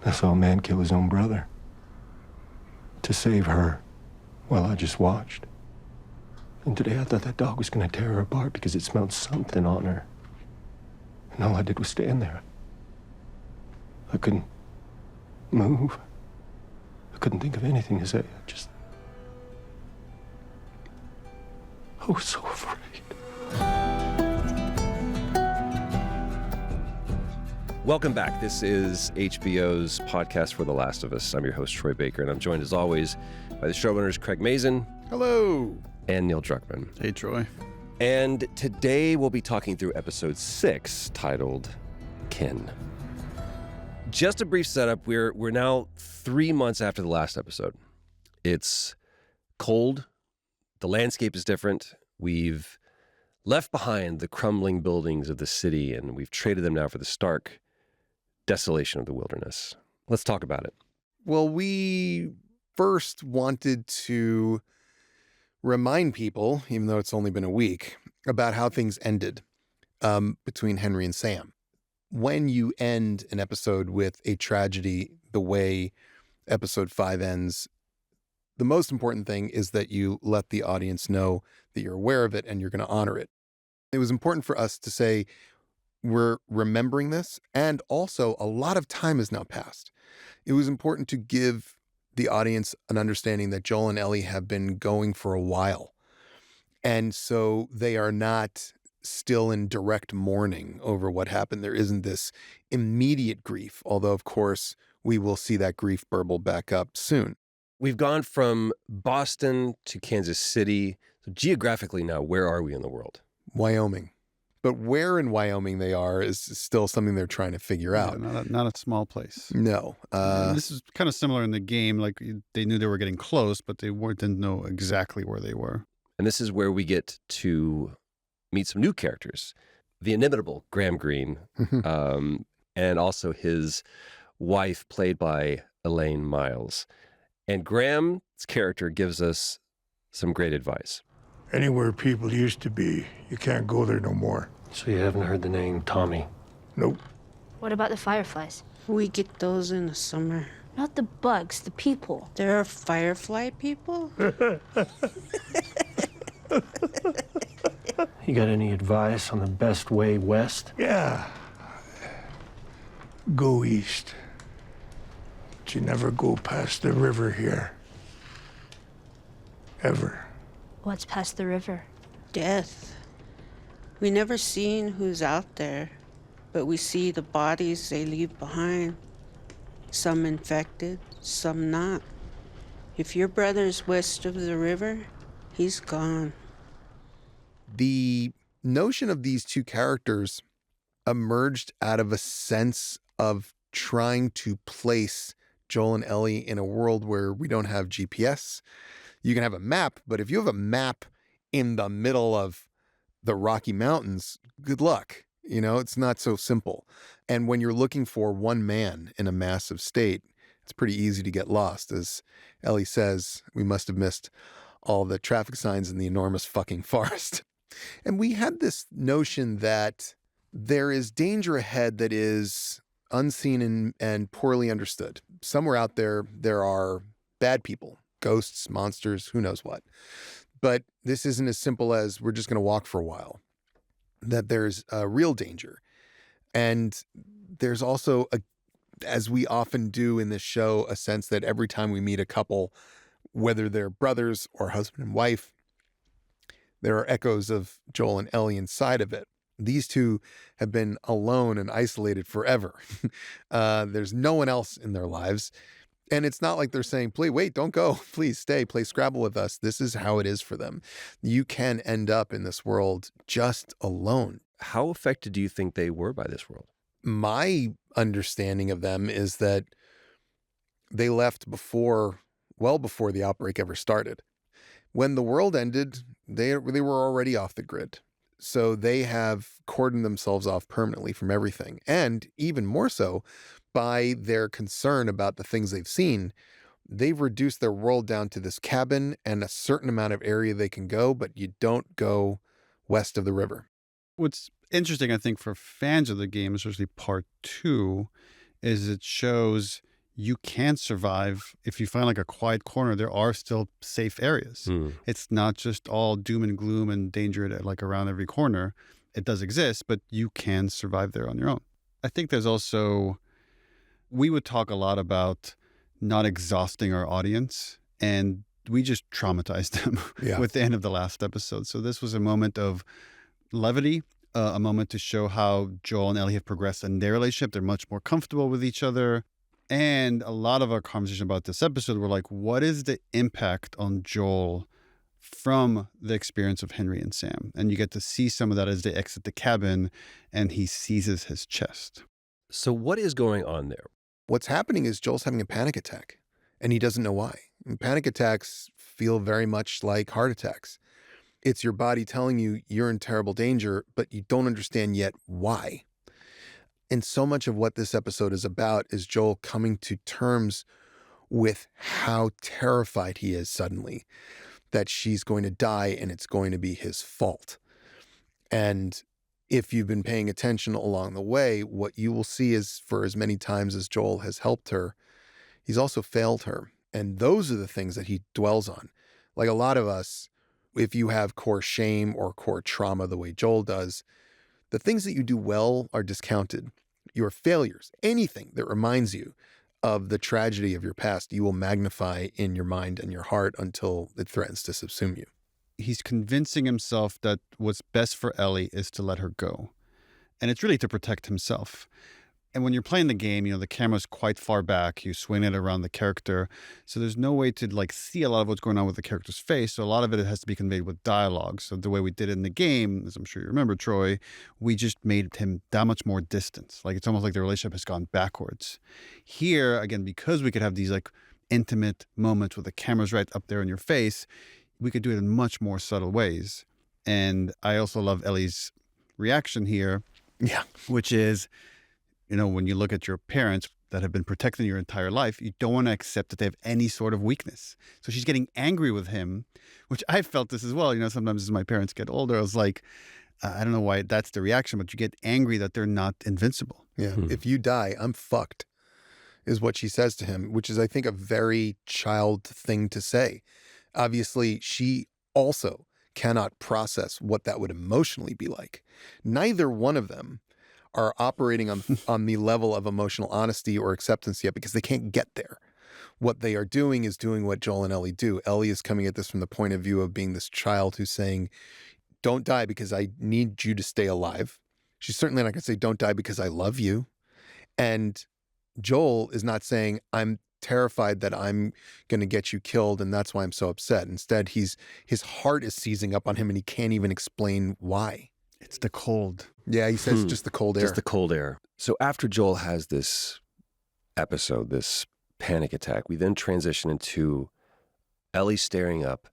I saw a man kill his own brother to save her while I just watched. And today I thought that dog was going to tear her apart because it smelled something on her. And all I did was stand there. I couldn't move. I couldn't think of anything to say. I was so afraid. Welcome back. This is HBO's podcast for The Last of Us. I'm your host, Troy Baker, and I'm joined as always by the showrunners, Craig Mazin. Hello. And Neil Druckmann. Hey, Troy. And today we'll be talking through episode 6, titled Kin. Just a brief setup. We're now 3 months after the last episode. It's cold. The landscape is different. We've left behind the crumbling buildings of the city, and we've traded them now for the stark desolation of the wilderness. Let's talk about it. Well, we first wanted to remind people, even though it's only been a week, about how things ended between Henry and Sam. When you end an episode with a tragedy the way episode 5 ends, the most important thing is that you let the audience know that you're aware of it and you're going to honor it. It was important for us to say we're remembering this, and also a lot of time has now passed. It was important to give the audience an understanding that Joel and Ellie have been going for a while. And so they are not still in direct mourning over what happened. There isn't this immediate grief, although, of course, we will see that grief burble back up soon. We've gone from Boston to Kansas City. So geographically now, where are we in the world? Wyoming. But where in Wyoming they are is still something they're trying to figure out. Not a small place. No. This is kind of similar in the game. Like they knew they were getting close, but they didn't know exactly where they were. And this is where we get to meet some new characters. The inimitable Graham Greene, and also his wife, played by Elaine Miles. And Graham's character gives us some great advice. Anywhere people used to be, you can't go there no more. So you haven't heard the name Tommy? Nope. What about the fireflies? We get those in the summer. Not the bugs, the people. There are firefly people? You got any advice on the best way west? Yeah. Go east. But you never go past the river here. Ever. What's past the river? Death. We never seen who's out there, but we see the bodies they leave behind. Some infected, some not. If your brother's west of the river, he's gone. The notion of these two characters emerged out of a sense of trying to place Joel and Ellie in a world where we don't have GPS. You can have a map, but if you have a map in the middle of the Rocky Mountains, good luck. You know, it's not so simple. And when you're looking for one man in a massive state, it's pretty easy to get lost. As Ellie says, we must have missed all the traffic signs in the enormous fucking forest. And we had this notion that there is danger ahead that is unseen and poorly understood. Somewhere out there, there are bad people. Ghosts, monsters, who knows what. But this isn't as simple as we're just going to walk for a while. That there's a real danger. And there's also, as we often do in this show, a sense that every time we meet a couple, whether they're brothers or husband and wife, there are echoes of Joel and Ellie inside of it. These two have been alone and isolated forever. There's no one else in their lives. And it's not like they're saying, please, wait, don't go. Please stay, play Scrabble with us. This is how it is for them. You can end up in this world just alone. How affected do you think they were by this world? My understanding of them is that they left well before the outbreak ever started. When the world ended, they were already off the grid. So they have cordoned themselves off permanently from everything. And even more so, by their concern about the things they've seen, they've reduced their world down to this cabin and a certain amount of area they can go, but you don't go west of the river. What's interesting, I think, for fans of the game, especially part 2, is it shows you can survive. If you find like a quiet corner, there are still safe areas. It's not just all doom and gloom and danger like around every corner. It does exist, but you can survive there on your own. I think there's also, we would talk a lot about not exhausting our audience, and we just traumatized them with the end of the last episode. So this was a moment of levity, a moment to show how Joel and Ellie have progressed in their relationship. They're much more comfortable with each other. And a lot of our conversation about this episode were like, what is the impact on Joel from the experience of Henry and Sam? And you get to see some of that as they exit the cabin and he seizes his chest. So what is going on there? What's happening is Joel's having a panic attack, and he doesn't know why. And panic attacks feel very much like heart attacks. It's your body telling you you're in terrible danger, but you don't understand yet why. And so much of what this episode is about is Joel coming to terms with how terrified he is suddenly that she's going to die and it's going to be his fault. And if you've been paying attention along the way, what you will see is for as many times as Joel has helped her, he's also failed her. And those are the things that he dwells on. Like a lot of us, if you have core shame or core trauma the way Joel does, the things that you do well are discounted. Your failures, anything that reminds you of the tragedy of your past, you will magnify in your mind and your heart until it threatens to subsume you. He's convincing himself that what's best for Ellie is to let her go. And it's really to protect himself. And when you're playing the game, the camera's quite far back. You swing it around the character. So there's no way to see a lot of what's going on with the character's face. So a lot of it has to be conveyed with dialogue. So the way we did it in the game, as I'm sure you remember, Troy, we just made him that much more distant. Like it's almost like the relationship has gone backwards. Here, again, because we could have these intimate moments with the camera's right up there in your face, we could do it in much more subtle ways. And I also love Ellie's reaction here. Yeah. Which is, when you look at your parents that have been protecting your entire life, you don't want to accept that they have any sort of weakness. So she's getting angry with him, which I felt this as well. Sometimes as my parents get older, I was like, I don't know why that's the reaction, but you get angry that they're not invincible. Yeah. If you die, I'm fucked, is what she says to him, which is, I think, a very child thing to say. Obviously, she also cannot process what that would emotionally be like. Neither one of them are operating on the level of emotional honesty or acceptance yet because they can't get there. What they are doing is doing what Joel and Ellie do. Ellie is coming at this from the point of view of being this child who's saying, don't die because I need you to stay alive. She's certainly not going to say, don't die because I love you. And Joel is not saying, I'm terrified that I'm going to get you killed and that's why I'm so upset. Instead, his heart is seizing up on him and he can't even explain why. It's the cold. Yeah, he says just the cold air. Just the cold air. So after Joel has this episode, this panic attack, we then transition into Ellie staring up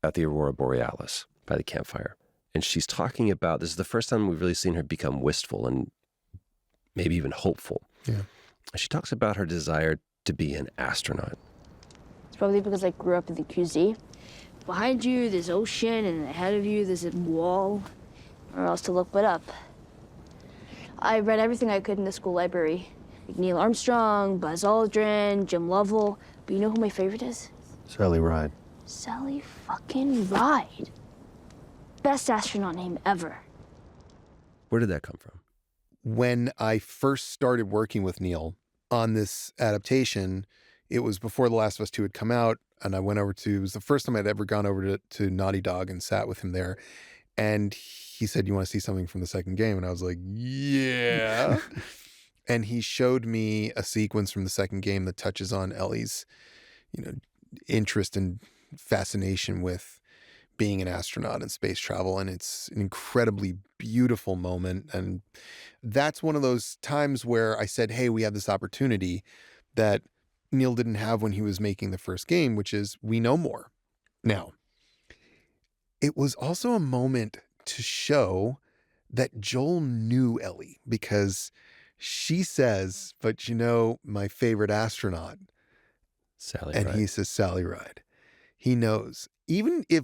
at the aurora borealis by the campfire. And she's talking about, this is the first time we've really seen her become wistful and maybe even hopeful. Yeah. She talks about her desire to be an astronaut. It's probably because I grew up in the QZ. Behind you, there's ocean, and ahead of you, there's a wall. Or else to look but up. I read everything I could in the school library. Like Neil Armstrong, Buzz Aldrin, Jim Lovell. But you know who my favorite is? Sally Ride. Sally fucking Ride. Best astronaut name ever. Where did that come from? When I first started working with Neil on this adaptation, it was before The Last of Us 2 had come out, and I went over to, it was the first time I'd ever gone over to Naughty Dog and sat with him there. And he said, you want to see something from the second game? And I was like, yeah. And he showed me a sequence from the second game that touches on Ellie's, interest and fascination with being an astronaut and space travel. And it's an incredibly beautiful moment. And that's one of those times where I said, hey, we have this opportunity that Neil didn't have when he was making the first game, which is we know more now. It was also a moment to show that Joel knew Ellie because she says, but my favorite astronaut. Sally and Ride. He says Sally Ride. He knows. Even if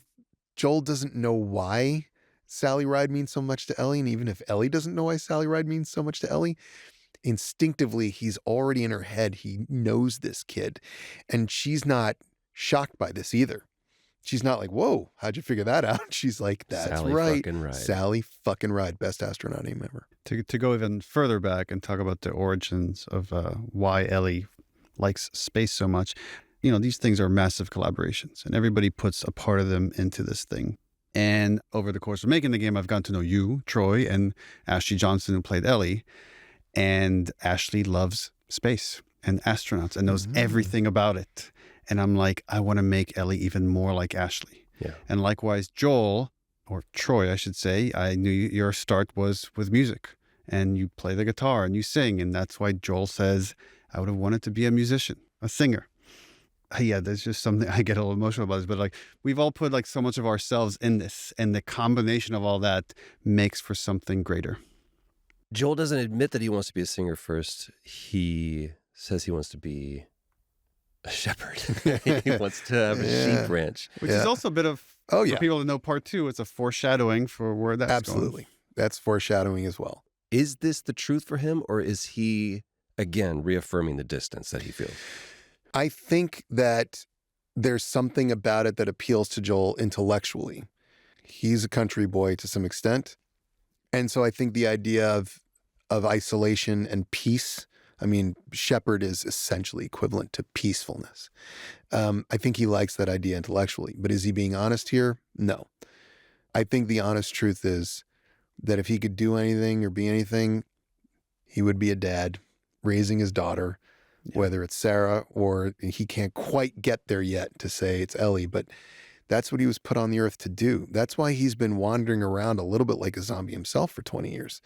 Joel doesn't know why Sally Ride means so much to Ellie, and even if Ellie doesn't know why Sally Ride means so much to Ellie, instinctively, he's already in her head. He knows this kid. And she's not shocked by this either. She's not like, whoa, how'd you figure that out? She's like, that's Sally right. fucking Ride. Sally fucking Ride. Best astronaut name ever. To go even further back and talk about the origins of why Ellie likes space so much, you know, these things are massive collaborations and everybody puts a part of them into this thing. And over the course of making the game, I've gotten to know you, Troy, and Ashley Johnson, who played Ellie. And Ashley loves space and astronauts and knows everything about it. And I'm like, I want to make Ellie even more like Ashley. Yeah. And likewise, Joel, or Troy, I should say, I knew your start was with music. And you play the guitar and you sing. And that's why Joel says, I would have wanted to be a musician, a singer. Yeah, there's just something I get a little emotional about this, but like we've all put like so much of ourselves in this, and the combination of all that makes for something greater. Joel doesn't admit that he wants to be a singer first. He says he wants to be a shepherd. He wants to have a sheep ranch. Which is also a bit of, for people that know part two, it's a foreshadowing for where that's Absolutely. going. That's foreshadowing as well. Is this the truth for him, or is he, again, reaffirming the distance that he feels? I think that there's something about it that appeals to Joel intellectually. He's a country boy to some extent. And so I think the idea of isolation and peace, I mean, shepherd is essentially equivalent to peacefulness. I think he likes that idea intellectually. But is he being honest here? No. I think the honest truth is that if he could do anything or be anything, he would be a dad raising his daughter. Yeah. Whether it's Sarah or he can't quite get there yet to say it's Ellie, but that's what he was put on the earth to do. That's why he's been wandering around a little bit like a zombie himself for 20 years.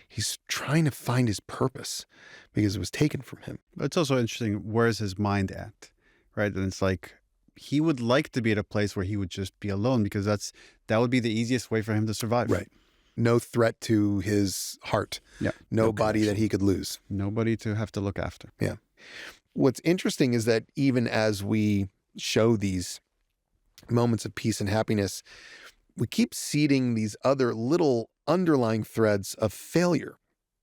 He's trying to find his purpose because it was taken from him. But it's also interesting, where's his mind at, right? And it's like, he would like to be at a place where he would just be alone because that would be the easiest way for him to survive. Right. No threat to his heart. Yeah. Nobody that he could lose. Nobody to have to look after. Yeah. What's interesting is that even as we show these moments of peace and happiness, we keep seeding these other little underlying threads of failure.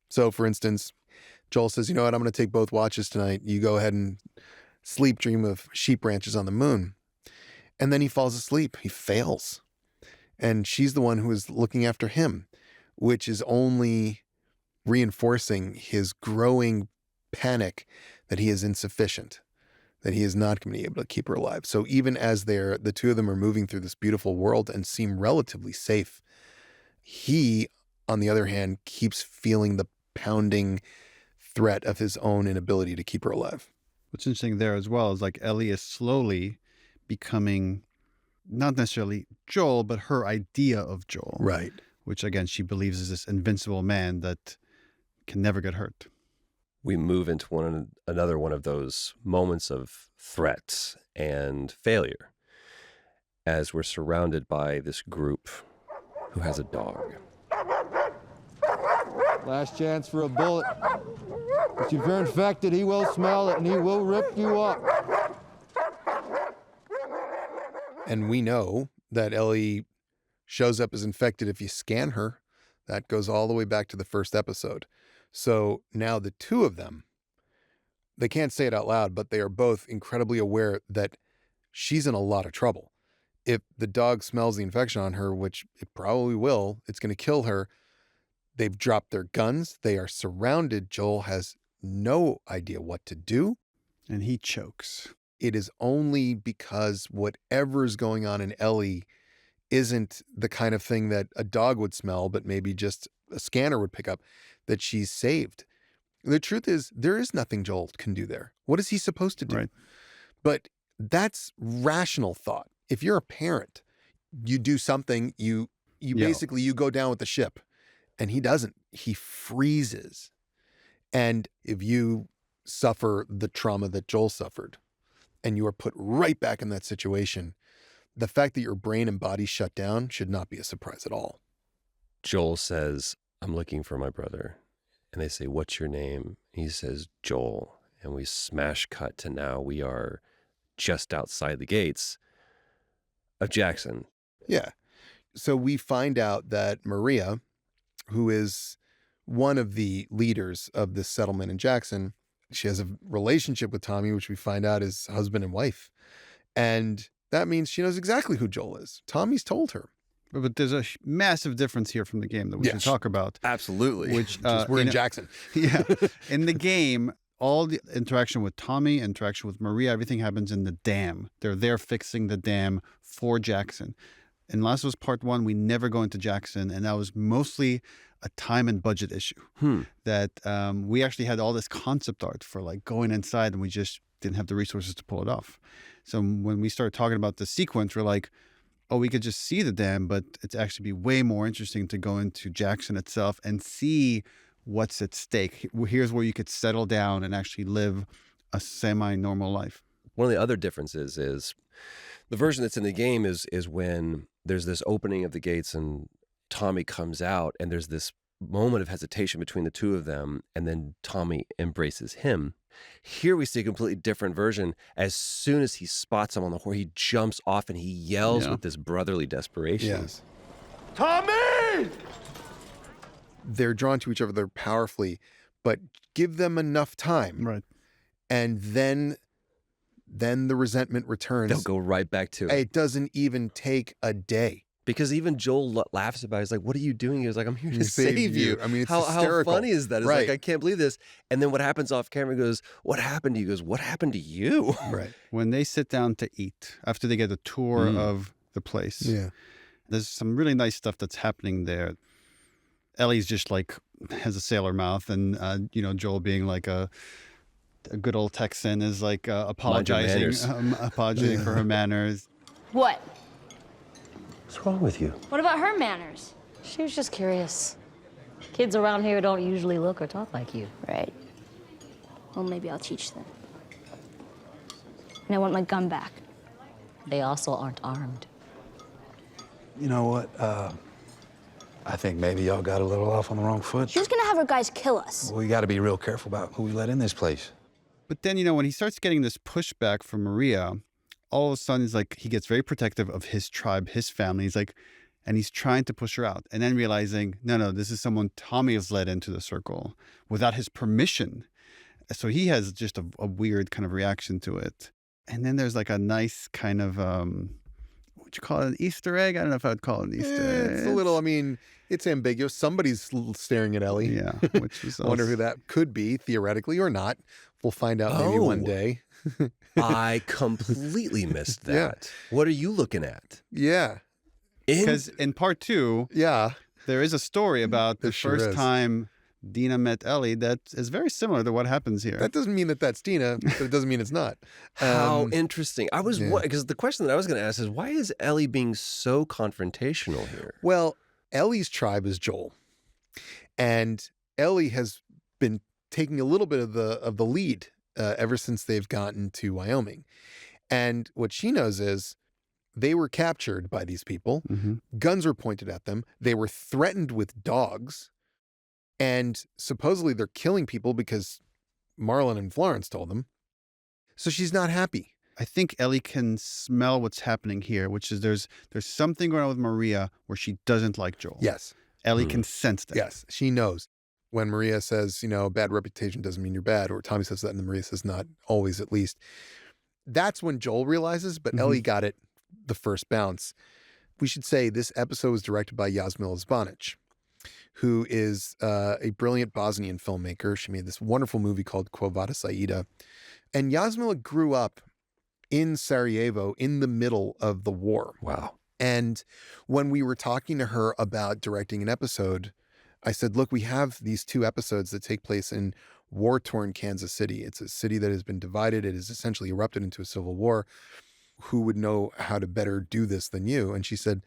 So, for instance, Joel says, you know what, I'm going to take both watches tonight. You go ahead and sleep, dream of sheep ranches on the moon. And then he falls asleep. He fails. And she's the one who is looking after him, which is only reinforcing his growing panic that he is insufficient, that he is not going to be able to keep her alive. So even as the two of them are moving through this beautiful world and seem relatively safe, he, on the other hand, keeps feeling the pounding threat of his own inability to keep her alive. What's interesting there as well is like Ellie is slowly becoming not necessarily Joel, but her idea of Joel. Right. Which again, she believes is this invincible man that can never get hurt. We move into another one of those moments of threat and failure as we're surrounded by this group who has a dog. Last chance for a bullet. But if you're infected, he will smell it and he will rip you up. And we know that Ellie shows up as infected if you scan her. That goes all the way back to the first episode. So now the two of them, they can't say it out loud, but they are both incredibly aware that she's in a lot of trouble. If the dog smells the infection on her, which it probably will, it's going to kill her. They've dropped their guns. They are surrounded. Joel has no idea what to do. And he chokes. It is only because whatever's going on in Ellie isn't the kind of thing that a dog would smell, but maybe just a scanner would pick up, that she's saved. The truth is, there is nothing Joel can do there. What is he supposed to do? Right. But that's rational thought. If you're a parent, you do something, you basically, you go down with the ship. And he doesn't. He freezes. And if you suffer the trauma that Joel suffered, and you are put right back in that situation, the fact that your brain and body shut down should not be a surprise at all. Joel says, I'm looking for my brother. And they say, what's your name? He says, Joel. And we smash cut to now we are just outside the gates of Jackson. Yeah. So we find out that Maria, who is one of the leaders of this settlement in Jackson. She has a relationship with Tommy, which we find out is husband and wife. And that means she knows exactly who Joel is. Tommy's told her. But there's a massive difference here from the game that we should talk about. Absolutely. Which We're in Jackson. Yeah. In the game, all the interaction with Tommy, interaction with Maria, everything happens in the dam. They're there fixing the dam for Jackson. In Last of Us Part 1, we never go into Jackson, and that was mostly a time and budget issue. That we actually had all this concept art for like going inside, and we just didn't have the resources to pull it off. So when we started talking about the sequence, we're like, oh, we could just see the dam, but it's actually be way more interesting to go into Jackson itself and see what's at stake. Here's where you could settle down and actually live a semi-normal life. One of the other differences is the version that's in the game is when there's this opening of the gates and Tommy comes out and there's this moment of hesitation between the two of them, and then Tommy embraces him. Here we see a completely different version. As soon as he spots him on the horse, he jumps off and he yells with this brotherly desperation. Yes. Tommy! They're drawn to each other powerfully, but give them enough time. Right. And then the resentment returns. They'll go right back to it. It doesn't even take a day. Because even Joel laughs about it. He's like, what are you doing? He was like, I'm here to save you. I mean, it's how hysterical. funny is that? It's Right. like, I can't believe this. And then what happens off camera, he goes, what happened to you? He goes, what happened to you? Right. When they sit down to eat, after they get a tour of the place, Yeah. there's some really nice stuff that's happening there. Ellie's just like has a sailor mouth, and Joel being like a good old Texan is like apologizing for her manners. What? What's wrong with you? What about her manners? She was just curious. Kids around here don't usually look or talk like you. Right. Well, maybe I'll teach them. And I want my gun back. They also aren't armed. You know what? I think maybe y'all got a little off on the wrong foot. She's gonna have her guys kill us. We got to be real careful about who we let in this place. But then, when he starts getting this pushback from Maria, all of a sudden, he gets very protective of his tribe, his family. He's like, and he's trying to push her out. And then realizing, no, this is someone Tommy has led into the circle without his permission. So he has just a weird kind of reaction to it. And then there's like a nice kind of, what'd you call it, an Easter egg? I don't know if I would call it an Easter egg. It's a little, it's ambiguous. Somebody's staring at Ellie. Yeah. Which is I wonder who that could be, theoretically or not. We'll find out maybe one day. I completely missed that. Yeah. What are you looking at? Yeah. Because in part 2, there is a story about the first time Dina met Ellie that is very similar to what happens here. That doesn't mean that that's Dina, but it doesn't mean it's not. How interesting. Because the question that I was going to ask is, why is Ellie being so confrontational here? Well, Ellie's tribe is Joel. And Ellie has been taking a little bit of the lead ever since they've gotten to Wyoming. And what she knows is they were captured by these people. Mm-hmm. Guns were pointed at them. They were threatened with dogs. And supposedly they're killing people because Marlon and Florence told them. So she's not happy. I think Ellie can smell what's happening here, which is there's something going on with Maria where she doesn't like Joel. Yes. Ellie can sense that. Yes, she knows. When Maria says, bad reputation doesn't mean you're bad, or Tommy says that and Maria says not always, at least. That's when Joel realizes, but Ellie got it the first bounce. We should say this episode was directed by Jasmila Žbanić, who is a brilliant Bosnian filmmaker. She made this wonderful movie called Quo Vadis Aida. And Jasmila grew up in Sarajevo in the middle of the war. Wow. And when we were talking to her about directing an episode, I said, look, we have these 2 episodes that take place in war-torn Kansas City. It's a city that has been divided. It has essentially erupted into a civil war. Who would know how to better do this than you? And she said,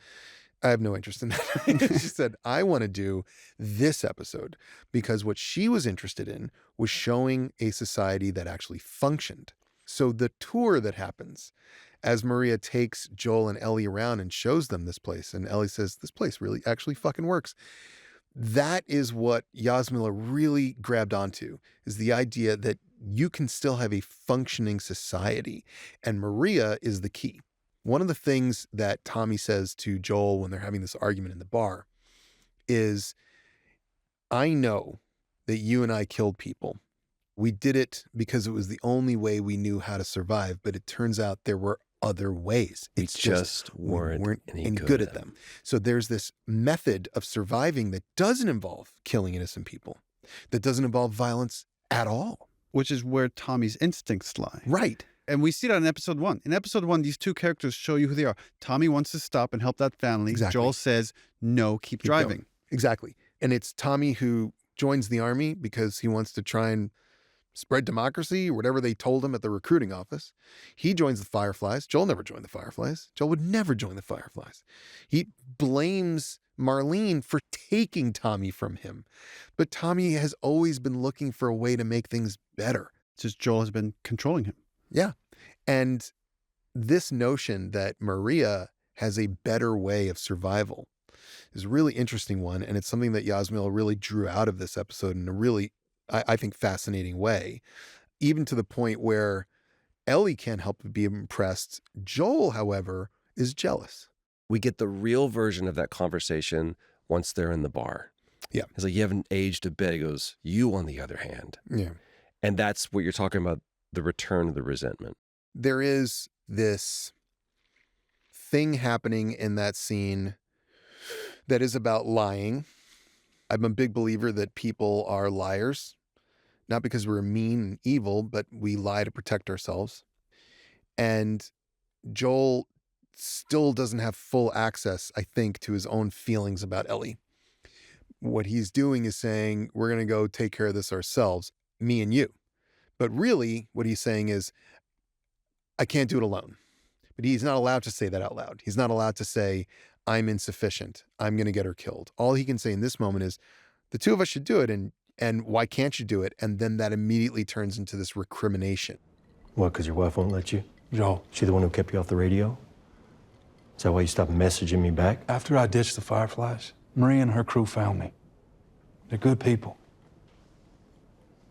I have no interest in that. She said, I want to do this episode because what she was interested in was showing a society that actually functioned. So the tour that happens as Maria takes Joel and Ellie around and shows them this place, and Ellie says, this place really actually fucking works. That is what Jasmila really grabbed onto, is the idea that you can still have a functioning society. And Maria is the key. One of the things that Tommy says to Joel when they're having this argument in the bar is, I know that you and I killed people. We did it because it was the only way we knew how to survive, but it turns out there were other ways. It's just weren't any good at them. So there's this method of surviving that doesn't involve killing innocent people, that doesn't involve violence at all. Which is where Tommy's instincts lie. Right. And we see that in episode 1. In episode 1, these two characters show you who they are. Tommy wants to stop and help that family. Exactly. Joel says, no, keep driving. Going. Exactly. And it's Tommy who joins the army because he wants to try and spread democracy or whatever they told him at the recruiting office. He joins the Fireflies. Joel never joined the Fireflies. Joel would never join the Fireflies. He blames Marlene for taking Tommy from him. But Tommy has always been looking for a way to make things better. It's just Joel has been controlling him. Yeah. And this notion that Maria has a better way of survival is a really interesting one. And it's something that Jasmila really drew out of this episode in a really, I think, fascinating way, even to the point where Ellie can't help but be impressed. Joel, however, is jealous. We get the real version of that conversation once they're in the bar. Yeah. It's like, you haven't aged a bit. He goes, you, on the other hand. Yeah. And that's what you're talking about, the return of the resentment. There is this thing happening in that scene that is about lying. I'm a big believer that people are liars, not because we're mean and evil, but we lie to protect ourselves. And Joel still doesn't have full access, I think, to his own feelings about Ellie. What he's doing is saying, we're going to go take care of this ourselves, me and you. But really, what he's saying is, I can't do it alone. But he's not allowed to say that out loud. He's not allowed to say, I'm insufficient. I'm going to get her killed. All he can say in this moment is, the two of us should do it, and why can't you do it? And then that immediately turns into this recrimination. What, because your wife won't let you? Joel, She the one who kept you off the radio? Is that why you stopped messaging me back? after I ditched the Fireflies, Maria and her crew found me. They're good people.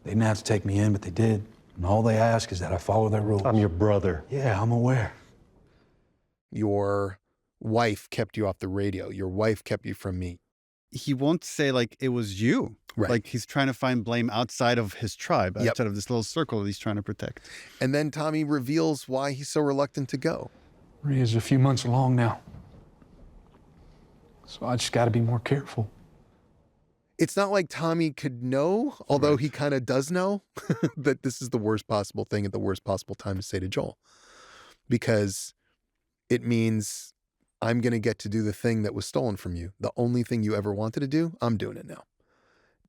They didn't have to take me in, but they did. And all they ask is that I follow their rules. I'm your brother. Yeah, I'm aware. Your wife kept you off the radio. Your wife kept you from me. He won't say, like, it was you. Right. Like, he's trying to find blame outside of his tribe, Yep. outside of this little circle that he's trying to protect. And then Tommy reveals why he's so reluctant to go. Maria's a few months along now. So I just got to be more careful. It's not like Tommy could know, although he kind of does know, that this is the worst possible thing at the worst possible time to say to Joel. Because it means I'm going to get to do the thing that was stolen from you. The only thing you ever wanted to do, I'm doing it now.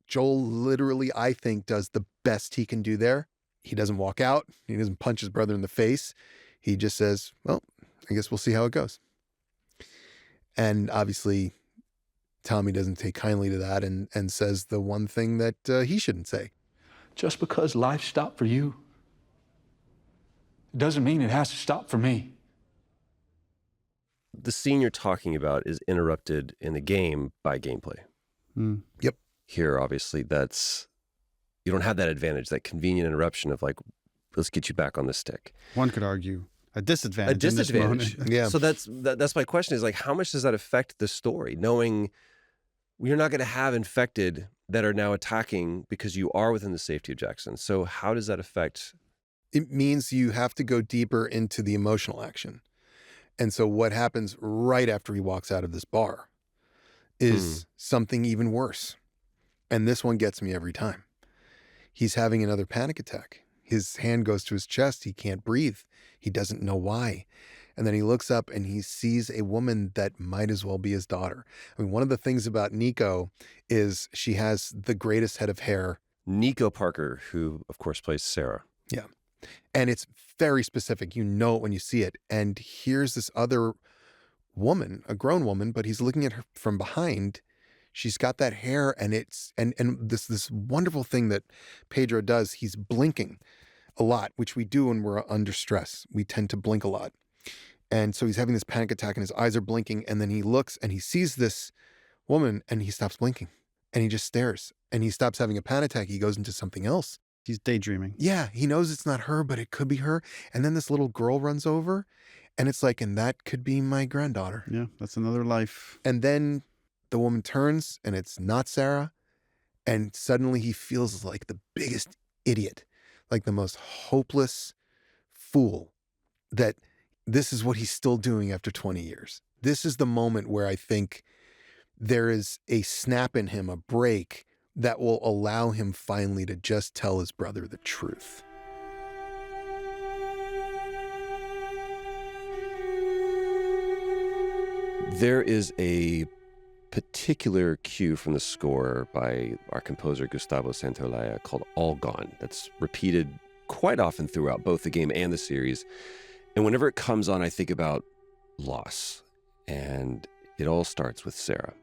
Joel literally, I think, does the best he can do there. He doesn't walk out. He doesn't punch his brother in the face. He just says, well, I guess we'll see how it goes. And obviously, Tommy doesn't take kindly to that and says the one thing that he shouldn't say. Just because life stopped for you, it doesn't mean it has to stop for me. The scene you're talking about is interrupted in the game by gameplay. Yep. Here, obviously, you don't have that advantage, that convenient interruption of like, let's get you back on the stick. One could argue a disadvantage. A disadvantage. In this moment. Yeah. So that's my question is like, how much does that affect the story? Knowing you're not going to have infected that are now attacking because you are within the safety of Jackson. So how does that affect? It means you have to go deeper into the emotional action. And so what happens right after he walks out of this bar is something even worse. And this one gets me every time. He's having another panic attack. His hand goes to his chest. He can't breathe. He doesn't know why. And then he looks up and he sees a woman that might as well be his daughter. I mean, one of the things about Nico is she has the greatest head of hair. Nico Parker, who of course plays Sarah. Yeah. And it's very specific. You know it when you see it. And here's this other woman, a grown woman, but he's looking at her from behind. She's got that hair and it's and this wonderful thing that Pedro does, he's blinking a lot, which we do when we're under stress. We tend to blink a lot. And so he's having this panic attack and his eyes are blinking. And then he looks and he sees this woman and he stops blinking and he just stares and he stops having a panic attack. He goes into something else. He's daydreaming. Yeah, he knows it's not her, but it could be her. And then this little girl runs over and it's like, and that could be my granddaughter. Yeah, that's another life. And then the woman turns and it's not Sarah. And suddenly he feels like the biggest idiot, like the most hopeless fool, that this is what he's still doing after 20 years. This is the moment where I think there is a snap in him, a break that will allow him finally to just tell his brother the truth. There is a particular cue from the score by our composer Gustavo Santaolalla called All Gone that's repeated quite often throughout both the game and the series. And whenever it comes on, I think about loss. And it all starts with Sarah.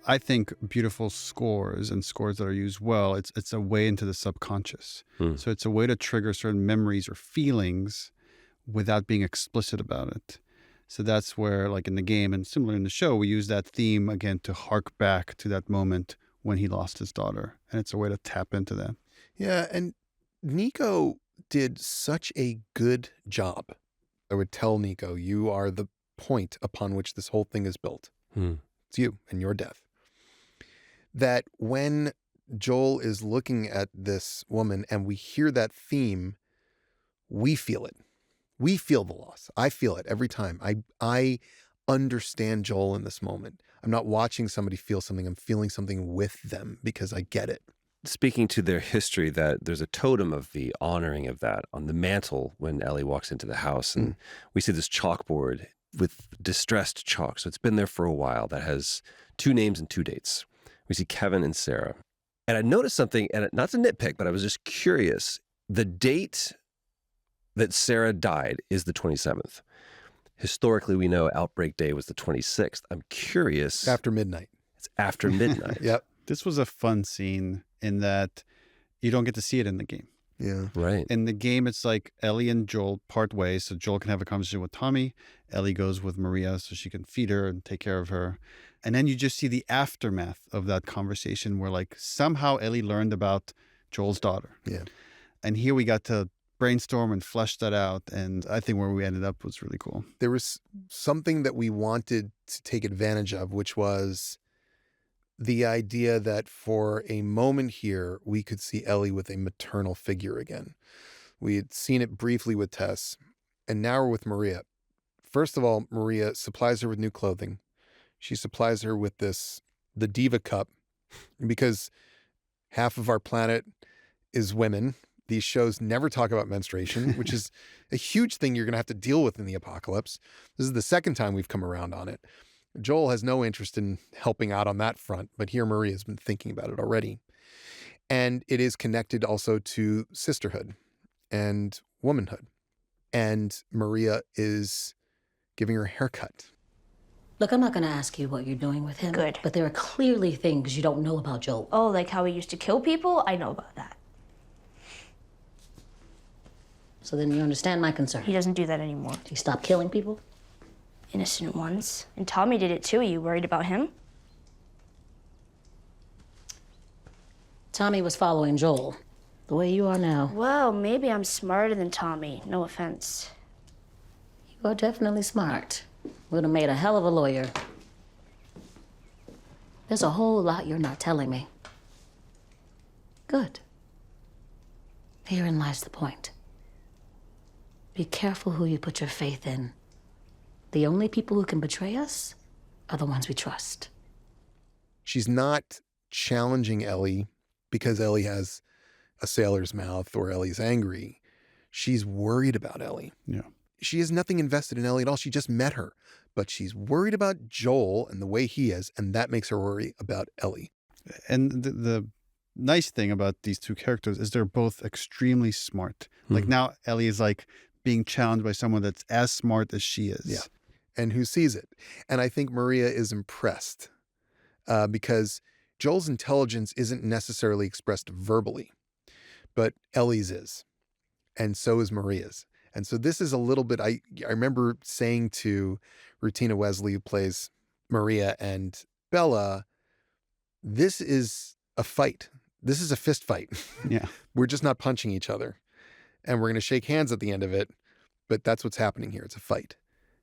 I think beautiful scores and scores that are used well, it's a way into the subconscious. So it's a way to trigger certain memories or feelings without being explicit about it. So that's where, like in the game and similar in the show, we use that theme again to hark back to that moment when he lost his daughter. And it's a way to tap into that. Yeah, and Nico did such a good job. I would tell Nico, you are the point upon which this whole thing is built. It's you and your death. That when Joel is looking at this woman and we hear that theme, we feel it. We feel the loss. I feel it every time. I understand Joel in this moment. I'm not watching somebody feel something. I'm feeling something with them because I get it. Speaking to their history, that there's a totem of the honoring of that on the mantle when Ellie walks into the house. And we see this chalkboard with distressed chalk. So it's been there for a while that has 2 names and 2 dates. We see Kevin and Sarah. And I noticed something, and not to nitpick, but I was just curious. The date that Sarah died is the 27th. Historically, we know Outbreak Day was the 26th. I'm curious. After midnight. It's after midnight. Yep. This was a fun scene in that you don't get to see it in the game. Yeah. Right. In the game, it's like Ellie and Joel part ways, so Joel can have a conversation with Tommy. Ellie goes with Maria so she can feed her and take care of her. And then you just see the aftermath of that conversation where like somehow Ellie learned about Joel's daughter. Yeah. And here we got to brainstorm and flesh that out. And I think where we ended up was really cool. There was something that we wanted to take advantage of, which was the idea that for a moment here, we could see Ellie with a maternal figure again. We had seen it briefly with Tess, and now we're with Maria. First of all, Maria supplies her with new clothing. She supplies her with the Diva Cup, because half of our planet is women. These shows never talk about menstruation, which is a huge thing you're going to have to deal with in the apocalypse. This is the second time we've come around on it. Joel has no interest in helping out on that front, but here Maria has been thinking about it already. And it is connected also to sisterhood and womanhood. And Maria is giving her a haircut. Look, I'm not going to ask you what you're doing with him. Good. But there are clearly things you don't know about Joel. Oh, like how he used to kill people? I know about that. So then you understand my concern. He doesn't do that anymore. He stopped killing people? Innocent ones. And Tommy did it too. Are you worried about him? Tommy was following Joel, the way you are now. Well, maybe I'm smarter than Tommy. No offense. You are definitely smart. Would have made a hell of a lawyer. There's a whole lot you're not telling me. Good. Herein lies the point. Be careful who you put your faith in. The only people who can betray us are the ones we trust. She's not challenging Ellie because Ellie has a sailor's mouth or Ellie's angry. She's worried about Ellie. Yeah. She has nothing invested in Ellie at all. She just met her. But she's worried about Joel and the way he is, and that makes her worry about Ellie. And the nice thing about these two characters is they're both extremely smart. Like now Ellie is like being challenged by someone that's as smart as she is. Yeah. And who sees it. And I think Maria is impressed because Joel's intelligence isn't necessarily expressed verbally, but Ellie's is. And so is Maria's. And so this is a little bit, I remember saying to Rutina Wesley, who plays Maria and Bella, this is a fight. This is a fist fight. Yeah. We're just not punching each other. And we're going to shake hands at the end of it. But that's what's happening here. It's a fight.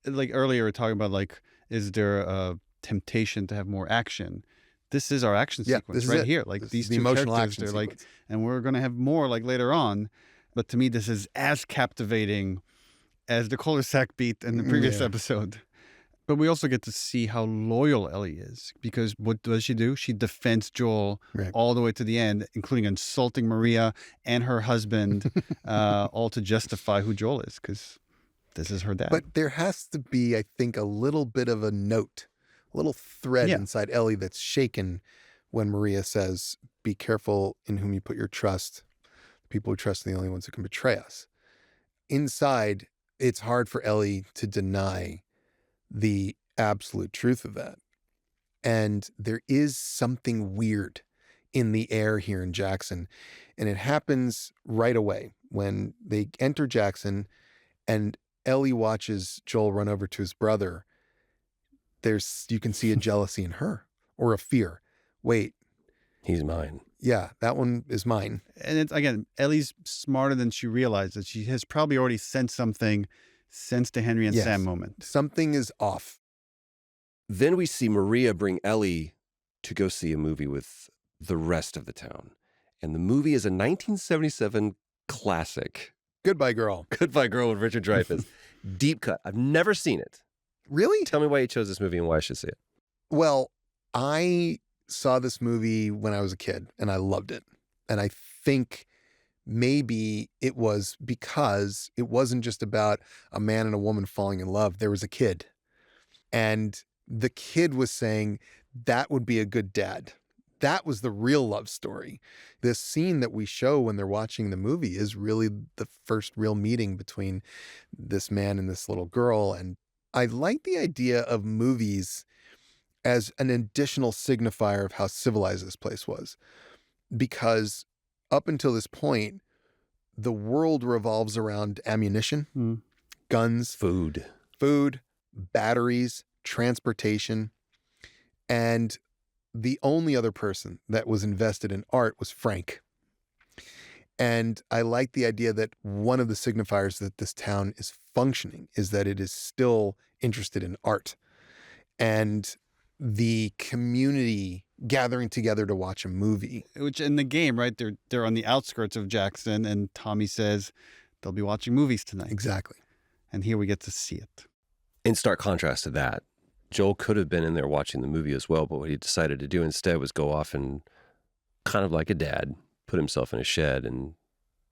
Like earlier we were talking about like, is there a temptation to have more action? this is our action Yeah, sequence this is right it. here. Like This these is the two emotional characters, action they're like, sequence. and we're going to have more like later on. But to me, this is as captivating as the cul-de-sac beat in the previous Yeah. episode. But we also get to see how loyal Ellie is, because what does she do? She defends Joel Right. all the way to the end, including insulting Maria and her husband, all to justify who Joel is, because this is her dad. But there has to be, I think, a little bit of a note, a little thread Yeah. inside Ellie that's shaken when Maria says, "Be careful in whom you put your trust. People who trust are the only ones who can betray us." Inside, it's hard for Ellie to deny the absolute truth of that. And there is something weird in the air here in Jackson. And it happens right away when they enter Jackson and Ellie watches Joel run over to his brother. You can see a jealousy in her or a fear. Wait, He's mine. yeah, that one is mine. And it's, again, Ellie's smarter than she realizes. She has probably already sensed something since the Henry and Yes. Sam moment. Something is off. Then we see Maria bring Ellie to go see a movie with the rest of the town. And the movie is a 1977 classic, Goodbye, girl. Goodbye Girl with Richard Dreyfuss. Deep cut. I've never seen it. Really? Tell me why you chose this movie and why I should see it. Well, I saw this movie when I was a kid and I loved it. And I think maybe it was because it wasn't just about a man and a woman falling in love. There was a kid. And the kid was saying that would be a good dad. That was the real love story. This scene that we show when they're watching the movie is really the first real meeting between this man and this little girl. And I like the idea of movies as an additional signifier of how civilized this place was. Because up until this point, the world revolves around ammunition, guns, Food. batteries, transportation. And the only other person that was invested in art was Frank. And I like the idea that one of the signifiers that this town is functioning is that it is still interested in art. And the community gathering together to watch a movie. Which in the game, right, they're on the outskirts of Jackson, and Tommy says they'll be watching movies tonight. Exactly. And here we get to see it. In stark contrast to that, Joel could have been in there watching the movie as well, but what he decided to do instead was go off and, kind of like a dad, put himself in a shed and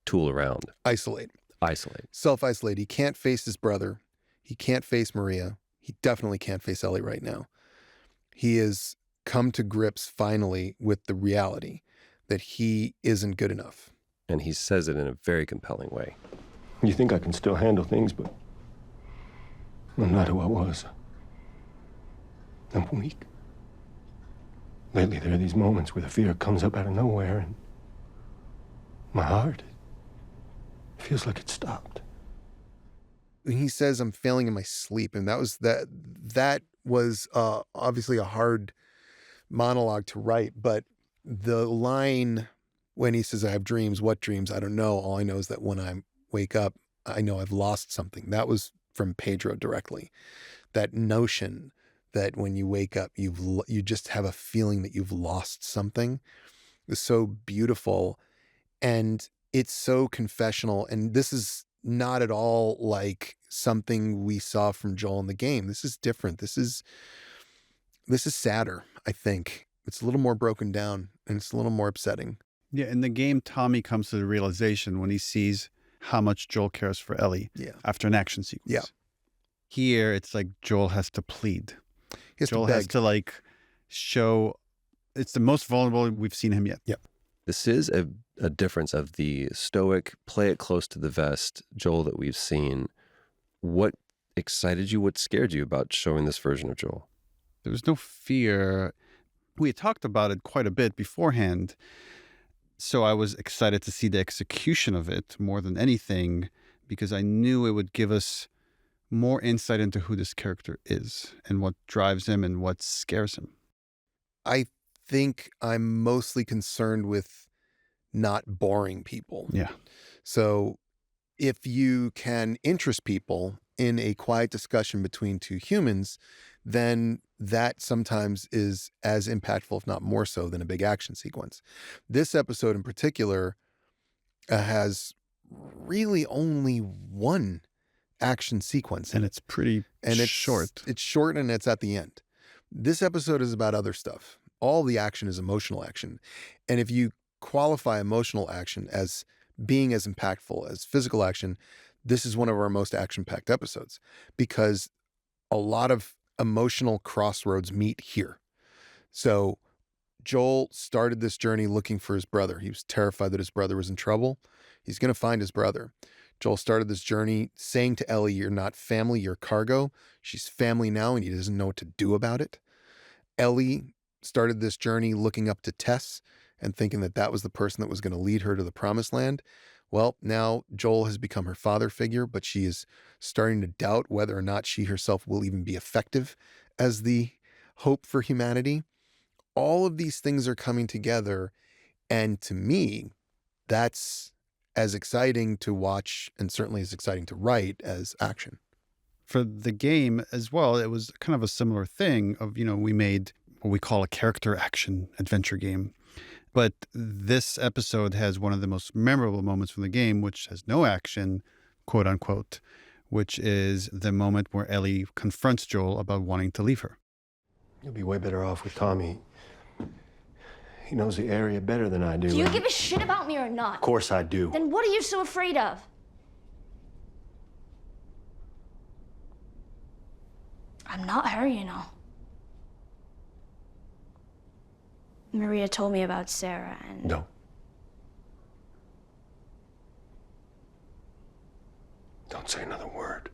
tool around. Isolate. Self-isolate. He can't face his brother. He can't face Maria. He definitely can't face Ellie right now. He has come to grips finally with the reality that he isn't good enough. And he says it in a very compelling way. You think I can still handle things, but I'm not who I was. I'm weak. Lately, there are these moments where the fear comes up out of nowhere, and my heart feels like it stopped. And he says, "I'm failing in my sleep," and that was obviously a hard monologue to write. But the line when he says, "I have dreams," what dreams? I don't know. All I know is that when I wake up, I know I've lost something. That was from Pedro directly. That notion that when you wake up, you just have a feeling that you've lost something is so beautiful, and it's so confessional. And this is not at all like something we saw from Joel in the game. This is different. This is sadder, I think. It's a little more broken down, and it's a little more upsetting. Yeah, in the game, Tommy comes to the realization when he sees how much Joel cares for Ellie after an action sequence. Yeah. Here, it's like Joel has to plead. Joel has to like show it's the most vulnerable we've seen him yet. Yep. This is a difference of the stoic, play it close to the vest Joel that we've seen. What excited you? What scared you about showing this version of Joel? There was no fear. We had talked about it quite a bit beforehand. So I was excited to see the execution of it more than anything, because I knew it would give us more insight into who this character is and what drives him and what scares him. I think I'm mostly concerned with not boring people. Yeah. So if you can interest people in a quiet discussion between two humans, then that sometimes is as impactful, if not more so, than a big action sequence. This episode in particular has really only one action sequence. And it's pretty short. It's short and it's at the end. This episode is about other stuff. All the action is emotional action. And if you qualify emotional action as being as impactful as physical action, this is one of our most action-packed episodes because a lot of emotional crossroads meet here. So Joel started this journey looking for his brother. He was terrified that his brother was in trouble. He's going to find his brother. Joel started this journey saying to Ellie, "You're not family, you're cargo." She's family now and he doesn't know what to do about it. Ellie started this journey looking up to Tess and thinking that that was the person that was going to lead her to the promised land. Well, now Joel has become her father figure, but she is starting to doubt whether or not she herself will even be effective as the hope for humanity. All of these things are coming together. And to me, that's as exciting to watch and certainly as exciting to write as action. For the game as well, it was kind of a similar thing of, we made what we call a character action adventure game. But this episode has one of the most memorable moments from the game, which has no action, quote unquote, which is the moment where Ellie confronts Joel about wanting to leave her. You'll be way better off with Tommy. He knows the area better than I do. Do you give a shit about me or not? Of course I do. Then what are you so afraid of? I'm not her, Maria told me about Sarah and... No. Don't say another word.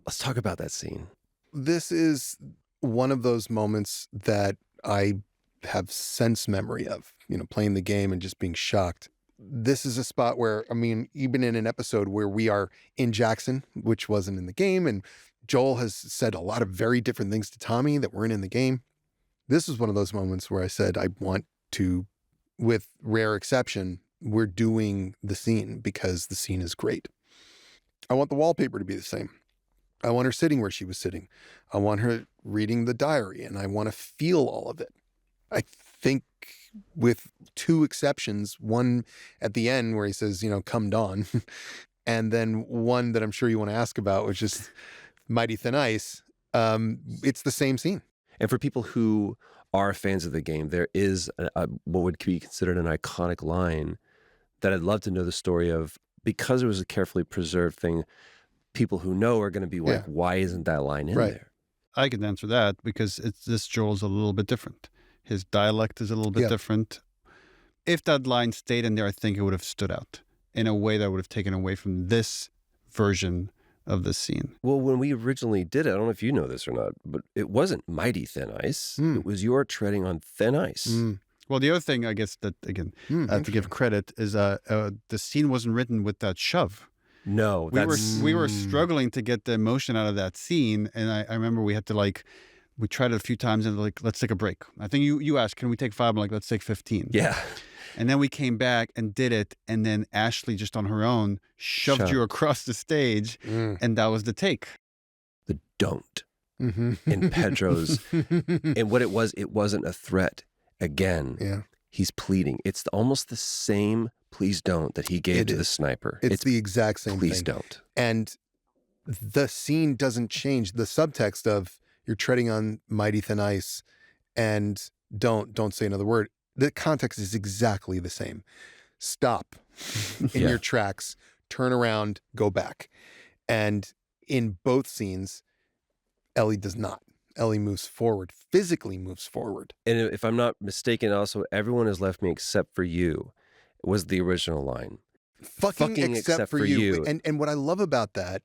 Let's talk about that scene. This is one of those moments that I have sense memory of, playing the game and just being shocked. This is a spot where, even in an episode where we are in Jackson, which wasn't in the game, and Joel has said a lot of very different things to Tommy that weren't in the game. This is one of those moments where I said, I want to, with rare exception, we're doing the scene because the scene is great. I want the wallpaper to be the same. I want her sitting where she was sitting. I want her reading the diary, and I want to feel all of it. I think with two exceptions, one at the end where he says, come dawn, and then one that I'm sure you want to ask about, which is Mighty Thin Ice. It's the same scene. And for people who are fans of the game, there is what would be considered an iconic line that I'd love to know the story of, because it was a carefully preserved thing. People who know are going to be like, why isn't that line in there? I can answer that because this Joel's a little bit different. His dialect is a little bit different. If that line stayed in there, I think it would have stood out in a way that would have taken away from this version of the scene. Well, when we originally did it, I don't know if you know this or not, but it wasn't Mighty Thin Ice. It was your treading on thin ice. Well, the other thing, I guess, that, again, to give credit, is the scene wasn't written with that shove. No, we were struggling to get the emotion out of that scene, and I remember we had to we tried it a few times and let's take a break. I think you asked, can we take 5? I'm like, let's take 15. Yeah. And then we came back and did it, and then Ashley, just on her own, shoved you across the stage, and that was the take. The don't in Pedro's, and what it wasn't a threat. Again, he's pleading. It's almost the same please don't that he gave to the sniper. It's the exact same please thing. Don't. And the scene doesn't change. The subtext of you're treading on mighty thin ice and don't say another word. The context is exactly the same. Stop in your tracks, turn around, go back. And in both scenes, Ellie does not. Ellie moves forward, physically moves forward. And if I'm not mistaken, also, everyone has left me except for you was the original line. Fucking except for you. And what I love about that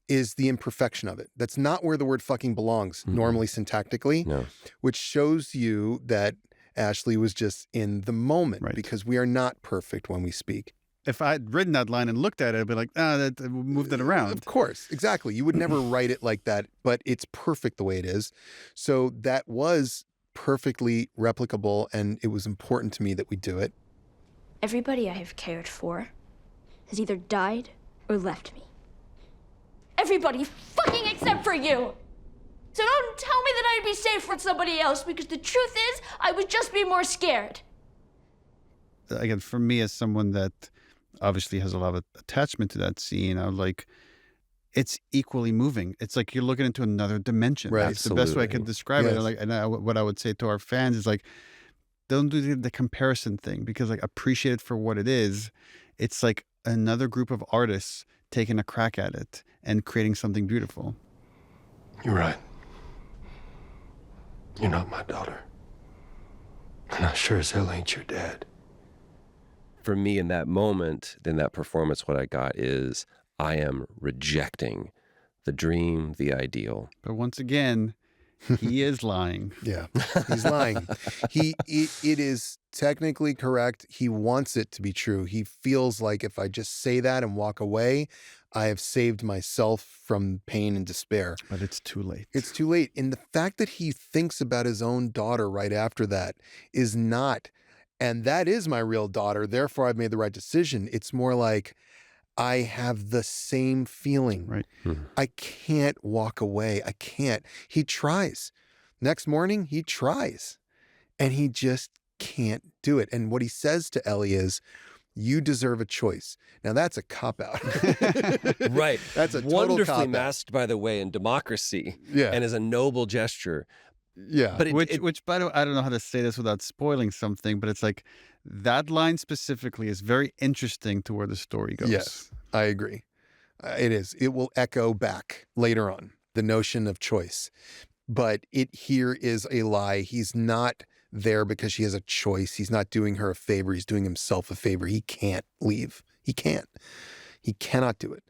is the imperfection of it. That's not where the word fucking belongs, normally syntactically, which shows you that Ashley was just in the moment, because we are not perfect when we speak. If I'd written that line and looked at it, I'd be like, that moved it around. Of course, exactly. You would never write it like that, but it's perfect the way it is. So that was perfectly replicable, and it was important to me that we do it. Everybody I have cared for has either died or left me. Everybody fucking except for you! So don't tell me that I'd be safe with somebody else, because the truth is, I would just be more scared. Again, for me, as someone that obviously has a lot of attachment to that scene, I was like, it's equally moving. It's like you're looking into another dimension. Right. That's the best way I could describe it. What I would say to our fans is like, don't do the comparison thing, because like appreciate it for what it is. It's like another group of artists taking a crack at it and creating something beautiful. You're right. You're not my daughter. And I sure as hell ain't your dad. For me, in that moment, in that performance, what I got is I am rejecting the dream, the ideal. But once again, he is lying. Yeah, he's lying. It is technically correct. He wants it to be true. He feels like if I just say that and walk away, I have saved myself from pain and despair. But it's too late. It's too late. And the fact that he thinks about his own daughter right after that is not, and that is my real daughter, therefore I've made the right decision. It's more like, I have the same feeling. Right. I can't walk away. I can't. He tries. Next morning, he tries. And he just can't do it. And what he says to Ellie is, you deserve a choice. Now, that's a cop-out. Right. That's a total wonderfully cop-out. masked, by the way, in Democracy. Yeah. And as a noble gesture. Yeah. But Which, by the way, I don't know how to say this without spoiling something, but it's like that line specifically is very interesting to where the story goes. Yes, I agree. It is. It will echo back later on, the notion of choice. But it here is a lie. He's not there because she has a choice. He's not doing her a favor. He's doing himself a favor. He can't leave. He can't. He cannot do it.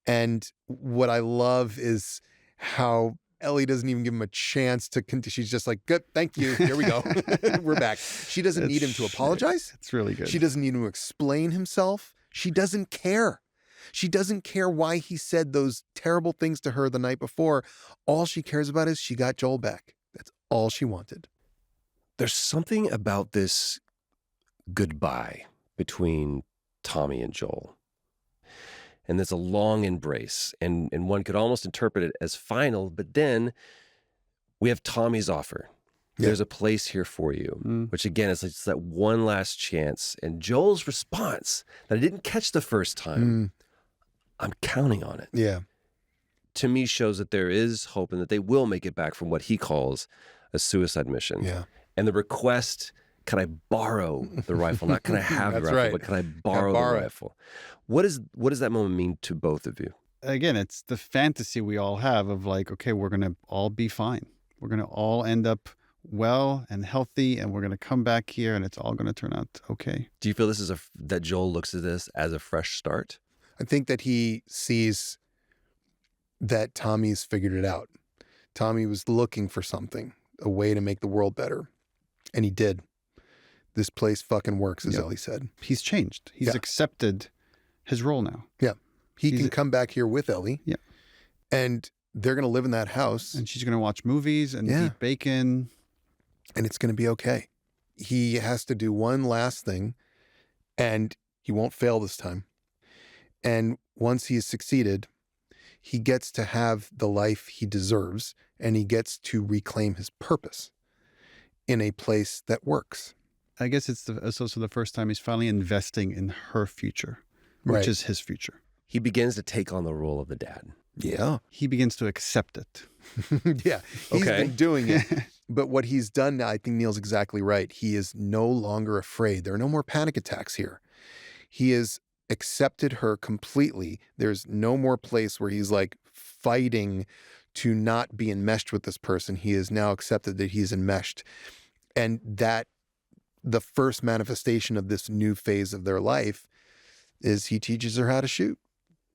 And what I love is how Ellie doesn't even give him a chance to continue. She's just like, good, thank you. Here we go. We're back. She doesn't need him to apologize. It's really good. She doesn't need him to explain himself. She doesn't care. She doesn't care why he said those terrible things to her the night before. All she cares about is she got Joel back. That's all she wanted. There's something about this goodbye between Tommy and Joel. And there's a long embrace, and one could almost interpret it as final, but then we have Tommy's offer. Yeah. There's a place here for you, which again is like just that one last chance. And Joel's response that I didn't catch the first time, I'm counting on it. Yeah. To me shows that there is hope and that they will make it back from what he calls a suicide mission. Yeah. And the request, can I borrow the rifle? Not can I have the That's rifle, right. but can I borrow borrow the it. rifle? What does that moment mean to both of you? Again, it's the fantasy we all have of like, okay, we're going to all be fine. We're going to all end up well and healthy, and we're going to come back here and it's all going to turn out okay. Do you feel this is that Joel looks at this as a fresh start? I think that he sees that Tommy's figured it out. Tommy was looking for something, a way to make the world better. And he did. This place fucking works, as Yep. Ellie said. He's changed. He's Yeah. accepted his role now. Yeah. He He's can a- come back here with Ellie. Yeah. And they're going to live in that house. And she's going to watch movies and Yeah. eat bacon. And it's going to be okay. He has to do one last thing, and he won't fail this time. And once he has succeeded, he gets to have the life he deserves, and he gets to reclaim his purpose in a place that works. I guess it's also the first time he's finally investing in her future, which Right. is his future. He begins to take on the role of the dad. Yeah. He begins to accept it. Yeah. He's Okay. been doing it. But what he's done now, I think Neil's exactly right. He is no longer afraid. There are no more panic attacks here. He has accepted her completely. There's no more place where he's like fighting to not be enmeshed with this person. He has now accepted that he's enmeshed. And that the first manifestation of this new phase of their life is he teaches her how to shoot.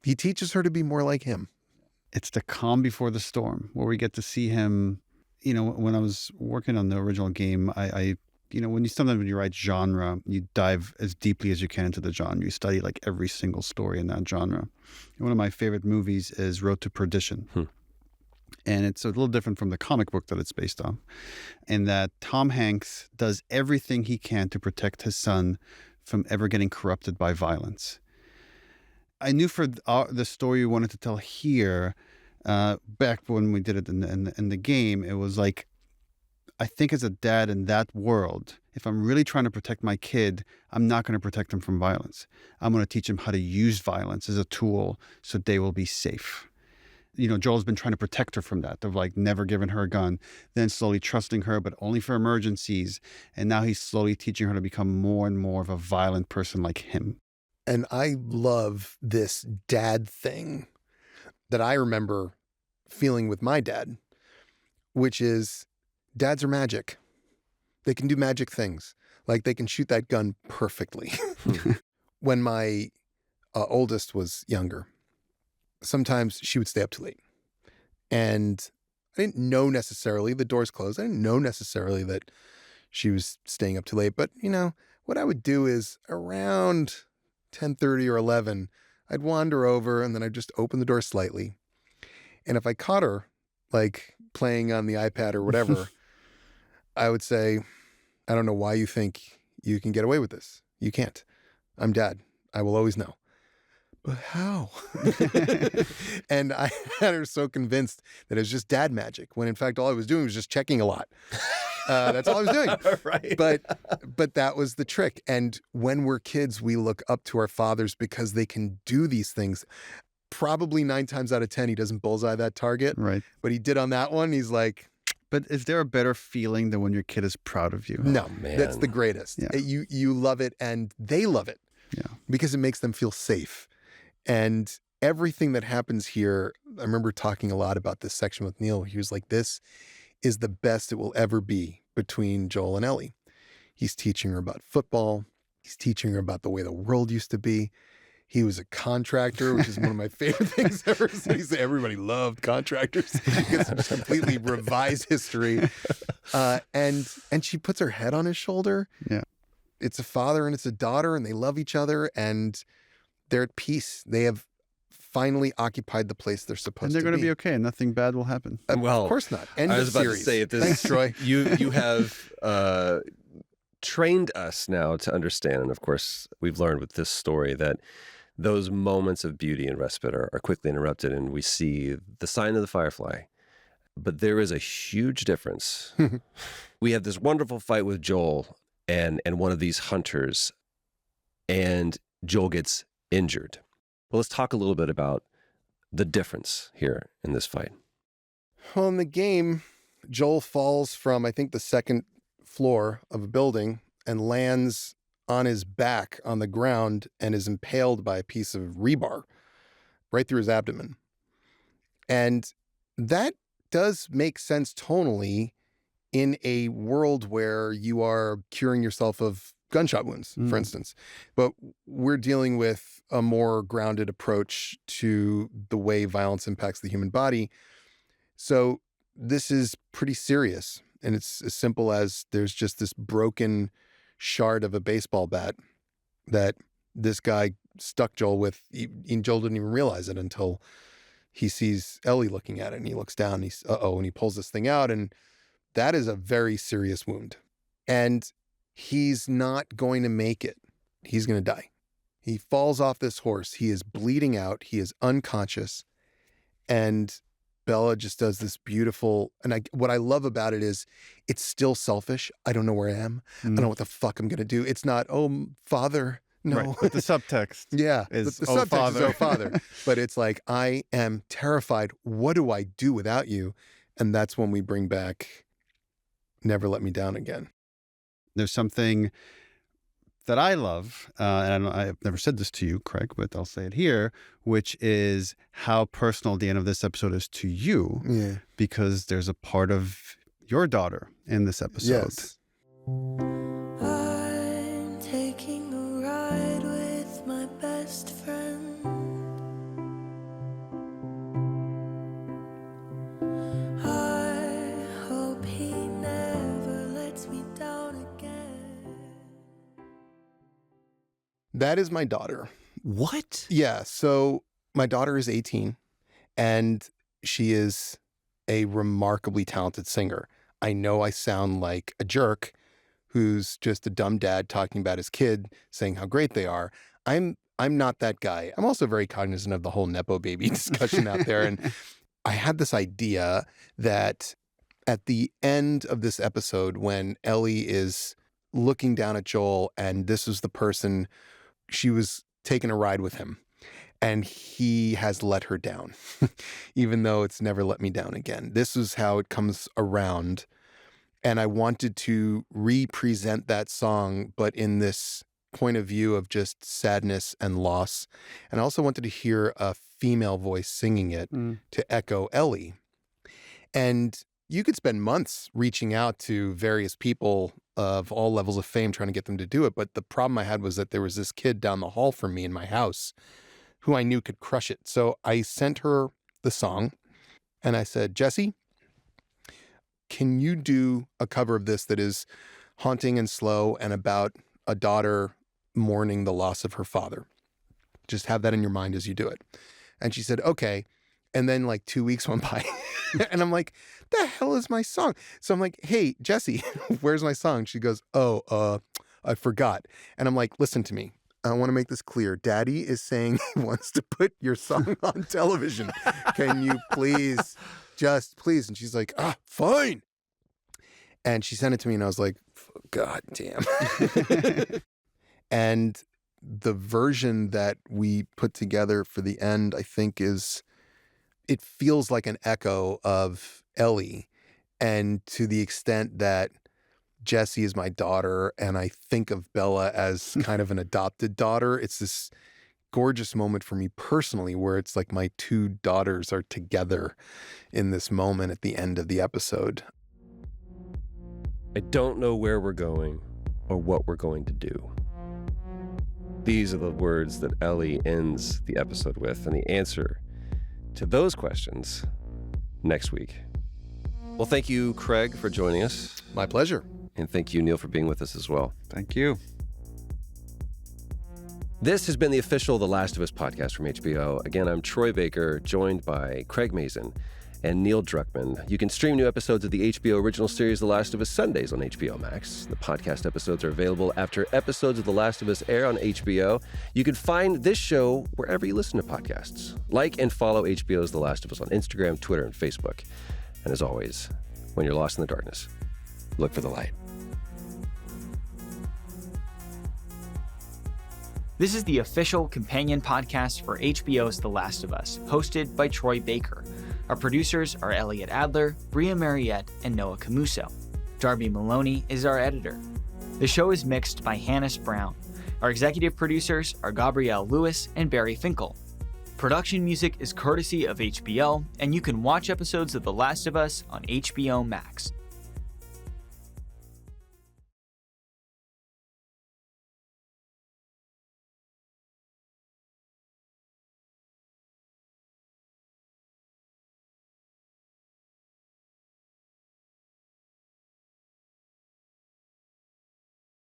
He teaches her to be more like him. It's the calm before the storm, where we get to see him. You know, when I was working on the original game, I when you write genre, you dive as deeply as you can into the genre. You study like every single story in that genre. And one of my favorite movies is Road to Perdition. And it's a little different from the comic book that it's based on, in that Tom Hanks does everything he can to protect his son from ever getting corrupted by violence. I knew for the story we wanted to tell here, Back when we did it in the game, it was like, I think as a dad in that world, if I'm really trying to protect my kid, I'm not going to protect them from violence. I'm going to teach them how to use violence as a tool so they will be safe. You know, Joel's been trying to protect her from that, of like never giving her a gun, then slowly trusting her, but only for emergencies. And now he's slowly teaching her to become more and more of a violent person like him. And I love this dad thing that I remember feeling with my dad, which is dads are magic. They can do magic things. Like they can shoot that gun perfectly. When my oldest was younger, sometimes she would stay up too late. And I didn't know necessarily, the doors closed. I didn't know necessarily that she was staying up too late. But, you know, what I would do is around 10:30 or 11, I'd wander over and then I'd just open the door slightly. And if I caught her, like playing on the iPad or whatever, I would say, I don't know why you think you can get away with this. You can't. I'm dad. I will always know. But how? And I had her so convinced that it was just dad magic, when in fact all I was doing was just checking a lot. That's all I was doing. Right. But that was the trick. And when we're kids, we look up to our fathers because they can do these things. Probably 9 times out of 10, he doesn't bullseye that target. Right. But he did on that one. He's like... But is there a better feeling than when your kid is proud of you? No, man. That's the greatest. Yeah. You love it and they love it. Yeah. Because it makes them feel safe. And everything that happens here, I remember talking a lot about this section with Neil. He was like, this is the best it will ever be between Joel and Ellie. He's teaching her about football. He's teaching her about the way the world used to be. He was a contractor, which is one of my favorite things ever. So everybody loved contractors. He gets to completely revise history. And she puts her head on his shoulder. Yeah. It's a father and it's a daughter, and they love each other, and they're at peace. They have finally occupied the place they're supposed to be. And they're going to be okay. Nothing bad will happen. Well, of course not. End I was of about series. to say, this, Thanks, Troy. You have trained us now to understand, and of course, we've learned with this story that those moments of beauty and respite are quickly interrupted, and we see the sign of the firefly. But there is a huge difference. We have this wonderful fight with Joel and one of these hunters, and Joel gets injured. Well, let's talk a little bit about the difference here in this fight. Well, in the game, Joel falls from, I think, the second floor of a building and lands on his back on the ground and is impaled by a piece of rebar right through his abdomen. And that does make sense tonally in a world where you are curing yourself of gunshot wounds, for instance. But we're dealing with a more grounded approach to the way violence impacts the human body. So this is pretty serious. And it's as simple as there's just this broken shard of a baseball bat that this guy stuck Joel with. Joel didn't even realize it until he sees Ellie looking at it, and he looks down and he's, and he pulls this thing out, and that is a very serious wound. And he's not going to make it. He's going to die. He falls off this horse. He is bleeding out. He is unconscious. And Bella just does this beautiful, and what I love about it is it's still selfish. I don't know where I am. I don't know what the fuck I'm going to do. It's not, oh, father. No. Right. But the subtext is the oh, subtext father. is, oh, father. But it's like, I am terrified. What do I do without you? And that's when we bring back Never Let Me Down Again. There's something that I love, and I've never said this to you, Craig, but I'll say it here, which is how personal the end of this episode is to you. Yeah. Because there's a part of your daughter in this episode. Yes. I'm taking a ride with my best friend. I hope he never lets me down again. That is my daughter. What? Yeah. So my daughter is 18 and she is a remarkably talented singer. I know I sound like a jerk who's just a dumb dad talking about his kid, saying how great they are. I'm not that guy. I'm also very cognizant of the whole Nepo baby discussion out there. And I had this idea that at the end of this episode, when Ellie is looking down at Joel, and this is the person, she was taking a ride with him, and he has let her down, even though it's never let me down again. This is how it comes around. And I wanted to represent that song, but in this point of view of just sadness and loss. And I also wanted to hear a female voice singing it to echo Ellie. And you could spend months reaching out to various people of all levels of fame trying to get them to do it. But the problem I had was that there was this kid down the hall from me in my house who I knew could crush it. So I sent her the song and I said, Jessie, can you do a cover of this that is haunting and slow and about a daughter mourning the loss of her father? Just have that in your mind as you do it. And she said, okay. And then like 2 weeks went by and I'm like, the hell is my song? So I'm like, hey, Jessie, where's my song? She goes, I forgot. And I'm like, listen to me. I want to make this clear. Daddy is saying he wants to put your song on television. Can you please, just please? And she's like, fine. And she sent it to me and I was like, God damn. And the version that we put together for the end, I think it feels like an echo of Ellie. And to the extent that Jessie is my daughter and I think of Bella as kind of an adopted daughter, it's this gorgeous moment for me personally where it's like my two daughters are together in this moment at the end of the episode. I don't know where we're going or what we're going to do. These are the words that Ellie ends the episode with, and the answer to those questions next week. Well, thank you, Craig, for joining us. My pleasure. And thank you, Neil, for being with us as well. Thank you. This has been the official The Last of Us podcast from HBO. Again, I'm Troy Baker, joined by Craig Mazin and Neil Druckmann. You can stream new episodes of the HBO original series The Last of Us Sundays on HBO Max. The podcast episodes are available after episodes of The Last of Us air on HBO. You can find this show wherever you listen to podcasts. Like and follow HBO's The Last of Us on Instagram, Twitter, and Facebook. And as always, when you're lost in the darkness, look for the light. This is the official companion podcast for HBO's The Last of Us, hosted by Troy Baker. Our producers are Elliot Adler, Bria Mariette, and Noah Camuso. Darby Maloney is our editor. The show is mixed by Hannes Brown. Our executive producers are Gabrielle Lewis and Barry Finkel. Production music is courtesy of HBO, and you can watch episodes of The Last of Us on HBO Max.